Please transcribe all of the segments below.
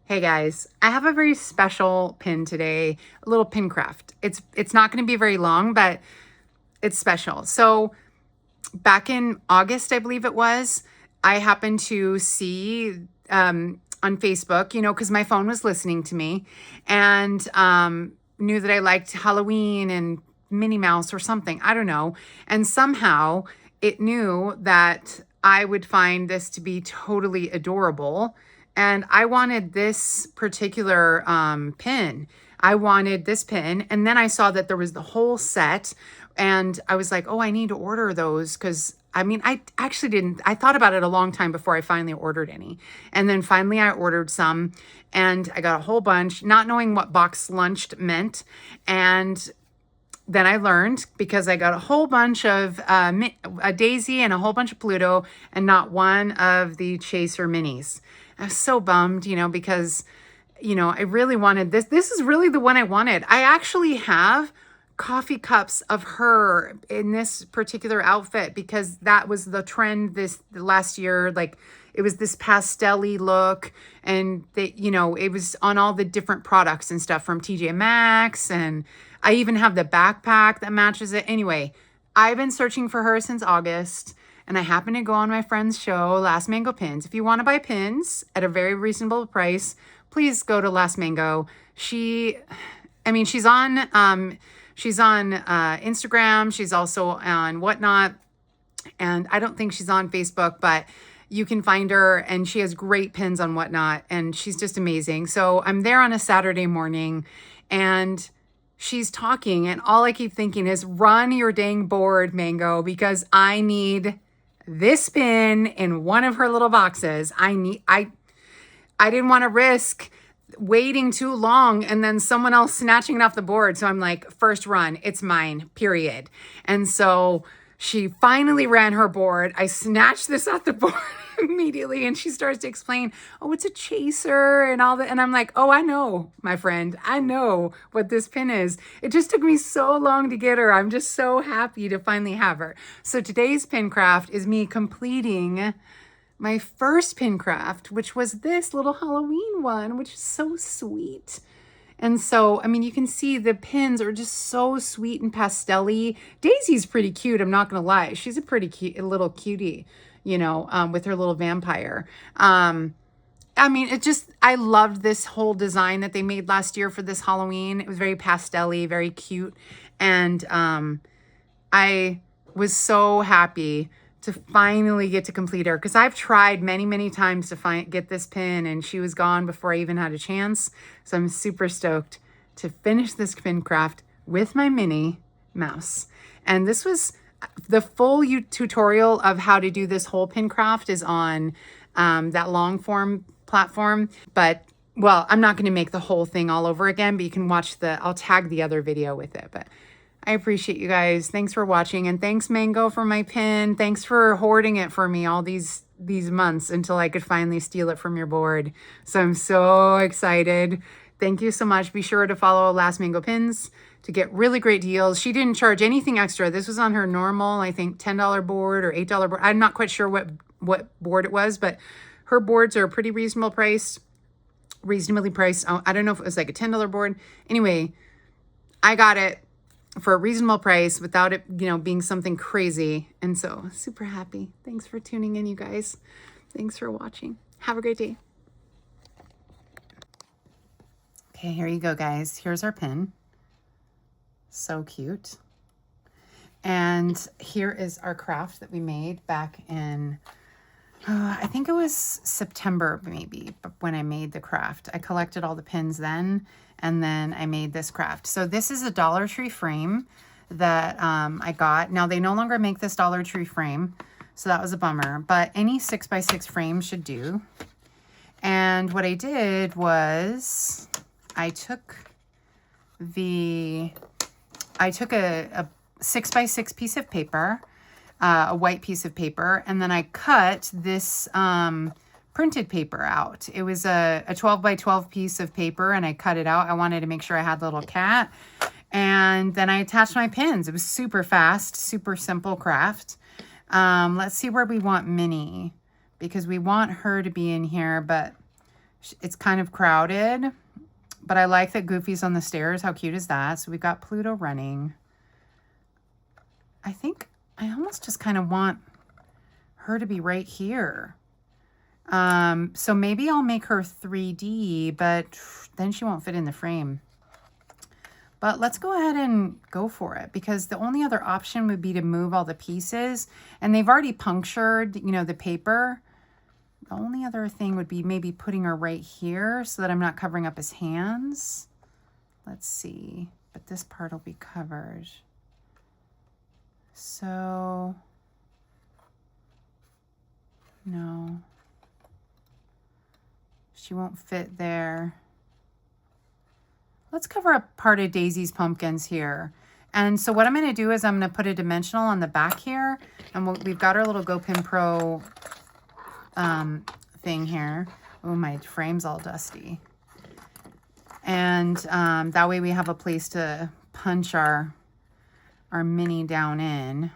Hey guys, I have a very special pin today, a little pin craft. It's not going to be very long, but it's special. So back in August, I believe it was, I happened to see on Facebook, because my phone was listening to me and knew that I liked Halloween and Minnie Mouse or something. I don't know. And somehow it knew that I would find this to be totally adorable. And I wanted this particular pin. I wanted this pin. And then I saw that there was the whole set. And I was like, oh, I need to order those because I actually didn't. I thought about it a long time before I finally ordered any. And then finally I ordered some and I got a whole bunch, not knowing what box lunched meant. And then I learned because I got a whole bunch of a Daisy and a whole bunch of Pluto and not one of the Chaser minis. I was so bummed, because, I really wanted this. This is really the one I wanted. I actually have coffee cups of her in this particular outfit because that was the trend this last year. Like it was this pastel-y look and it was on all the different products and stuff from TJ Maxx, and I even have the backpack that matches it. Anyway, I've been searching for her since August and I happened to go on my friend's show, Last Mango Pins. If you want to buy pins at a very reasonable price, please go to Last Mango. She's on Instagram. She's also on Whatnot. And I don't think she's on Facebook, but you can find her and she has great pins on Whatnot and she's just amazing. So I'm there on a Saturday morning and she's talking and all I keep thinking is run your dang board, Mango, because I need this pin in one of her little boxes. I didn't want to risk waiting too long and then someone else snatching it off the board. So I'm like, first run, it's mine, period. And so she finally ran her board. I snatched this off the board immediately and she starts to explain, oh, it's a chaser and all that. And I'm like, oh, I know, my friend. I know what this pin is. It just took me so long to get her. I'm just so happy to finally have her. So today's pin craft is me completing my first pin craft, which was this little Halloween one, which is so sweet. And so, you can see the pins are just so sweet and pastel-y. Daisy's pretty cute, I'm not going to lie. She's a pretty cute little cutie, with her little vampire. I loved this whole design that they made last year for this Halloween. It was very pastel-y, very cute. And I was so happy to finally get to complete her because I've tried many, many times to get this pin and she was gone before I even had a chance. So I'm super stoked to finish this pin craft with my Minnie Mouse. And this was the full tutorial of how to do this whole pin craft is on that long form platform. But well, I'm not going to make the whole thing all over again, but you can watch I'll tag the other video with it. But I appreciate you guys. Thanks for watching. And thanks, Mango, for my pin. Thanks for hoarding it for me all these months until I could finally steal it from your board. So I'm so excited. Thank you so much. Be sure to follow Last Mango Pins to get really great deals. She didn't charge anything extra. This was on her normal, I think, $10 board or $8 board. I'm not quite sure what board it was, but her boards are pretty reasonably priced. I don't know if it was like a $10 board. Anyway, I got it for a reasonable price without it, being something crazy. And so super happy. Thanks for tuning in, you guys. Thanks for watching. Have a great day. Okay, here you go, guys. Here's our pin. So cute. And here is our craft that we made back in, I think it was September maybe, when I made the craft. I collected all the pins then, and then I made this craft. So this is a Dollar Tree frame that I got. Now they no longer make this Dollar Tree frame, so that was a bummer, but any 6x6 frame should do. And what I did was I took a 6x6 piece of paper, a white piece of paper, and then I cut this printed paper out. It was a 12 by 12 piece of paper and I cut it out. I wanted to make sure I had the little cat. And then I attached my pins. It was super fast, super simple craft. Let's see where we want Minnie, because we want her to be in here, but It's kind of crowded, but I like that Goofy's on the stairs. How cute is that? So we've got Pluto running. I think I almost just kind of want her to be right here. So maybe I'll make her 3D, but then she won't fit in the frame. But let's go ahead and go for it, because the only other option would be to move all the pieces, and they've already punctured, you know, the paper. The only other thing would be maybe putting her right here so that I'm not covering up his hands. Let's see, but this part will be covered. So, no, she won't fit there. Let's cover up part of Daisy's pumpkins here. And so what I'm going to do is I'm going to put a dimensional on the back here. And we've got our little GoPin Pro thing here. Oh, my frame's all dusty. And that way we have a place to punch our mini down in.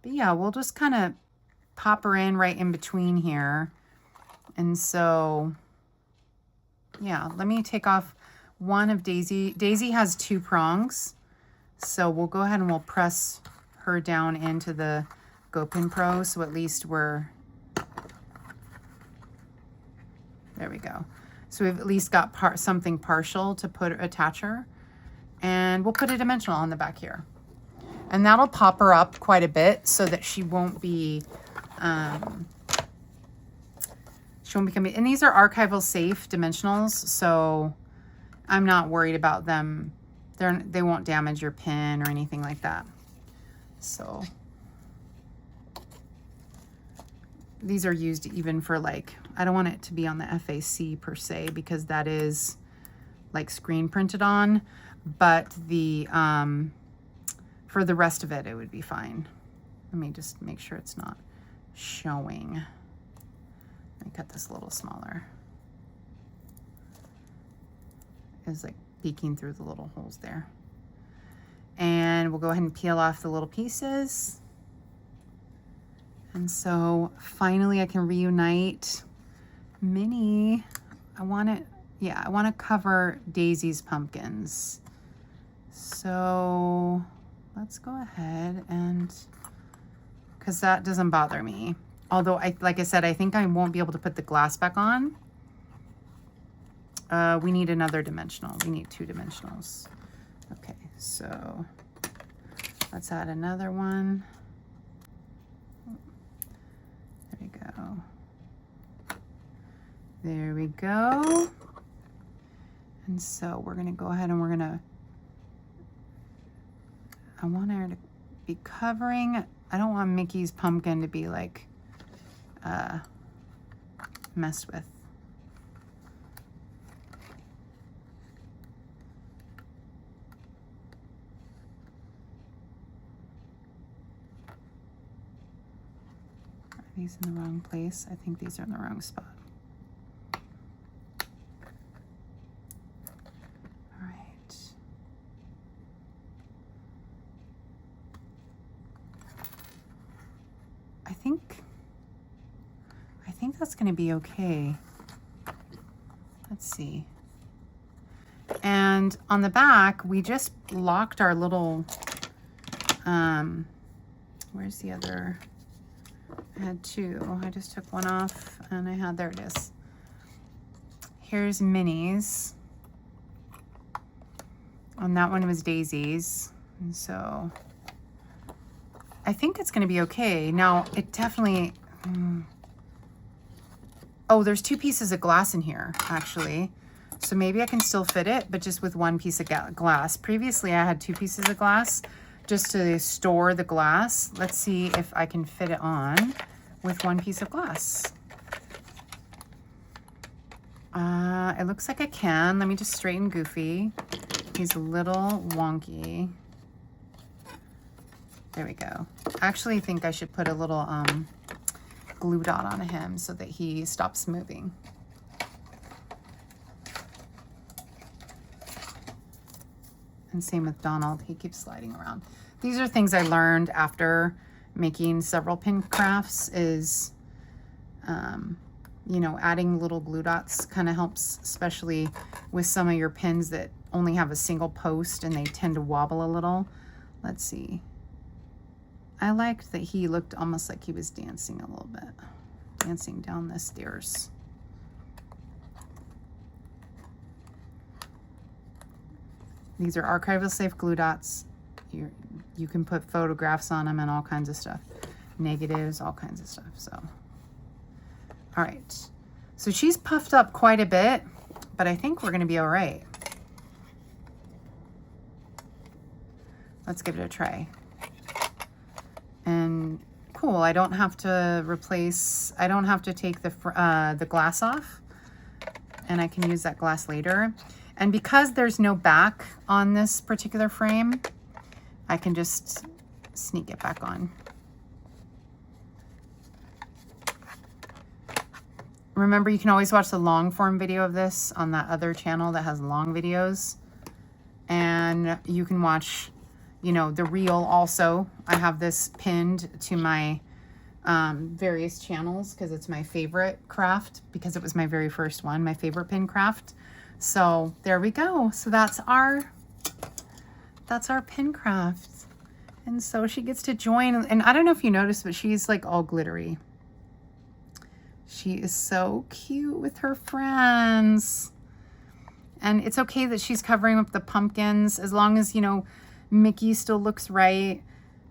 But yeah, we'll just kind of pop her in right in between here. And so, yeah, let me take off one of Daisy. Daisy has 2 prongs. So we'll go ahead and we'll press her down into the GoPin Pro. So at least we're, there we go. So we've at least got something partial to attach her. And we'll put a dimensional on the back here. And that'll pop her up quite a bit so that she won't be, and these are archival safe dimensionals, so I'm not worried about them. They won't damage your pin or anything like that. So these are used even for, like, I don't want it to be on the FAC per se, because that is like screen printed on, but the for the rest of it, it would be fine. Let me just make sure it's not showing. Let me cut this a little smaller. It's like peeking through the little holes there. And we'll go ahead and peel off the little pieces. And so finally I can reunite Minnie. I want to cover Daisy's pumpkins. So let's go ahead and, because that doesn't bother me. Although, like I said, I think I won't be able to put the glass back on. We need another dimensional. We need 2 dimensionals. Okay, so let's add another one. There we go. There we go. And so we're going to go ahead and we're going to, I want her to be covering, I don't want Mickey's pumpkin to be like messed with. Are these in the wrong place? I think these are in the wrong spot. I think that's going to be okay. Let's see. And on the back, we just locked our little, where's the other? I had 2. I just took one off and I had, there it is. Here's Minnie's. And that one was Daisy's. And so I think it's going to be okay. Now, it definitely... Oh, there's 2 pieces of glass in here, actually. So maybe I can still fit it, but just with 1 piece of glass. Previously, I had 2 pieces of glass just to store the glass. Let's see if I can fit it on with 1 piece of glass. It looks like I can. Let me just straighten Goofy. He's a little wonky. There we go. I actually think I should put a little glue dot on him so that he stops moving. And same with Donald, he keeps sliding around. These are things I learned after making several pin crafts, is you know, adding little glue dots kind of helps, especially with some of your pins that only have a single post and they tend to wobble a little. Let's see. I liked that he looked almost like he was dancing a little bit, dancing down the stairs. These are archival safe glue dots. You can put photographs on them and all kinds of stuff. Negatives, all kinds of stuff. So, all right. So she's puffed up quite a bit, but I think we're gonna be all right. Let's give it a try. And cool, I don't have to take the glass off, and I can use that glass later. And because there's no back on this particular frame, I can just sneak it back on. Remember, you can always watch the long form video of this on that other channel that has long videos. And you can watch, you know, the reel also. I have this pinned to my various channels because it's my favorite craft, because it was my very first one, my favorite pin craft. So there we go. So that's our pin craft. And so she gets to join. And I don't know if you noticed, but she's like all glittery. She is so cute with her friends. And it's okay that she's covering up the pumpkins, as long as, you know, Mickey still looks right.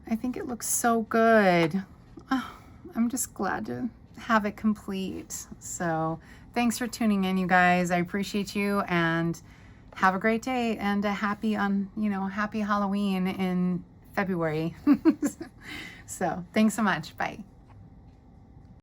I think it looks so good. Oh, I'm just glad to have it complete. So thanks for tuning in, you guys. I appreciate you, and have a great day, and a happy Halloween in February. So thanks so much. Bye.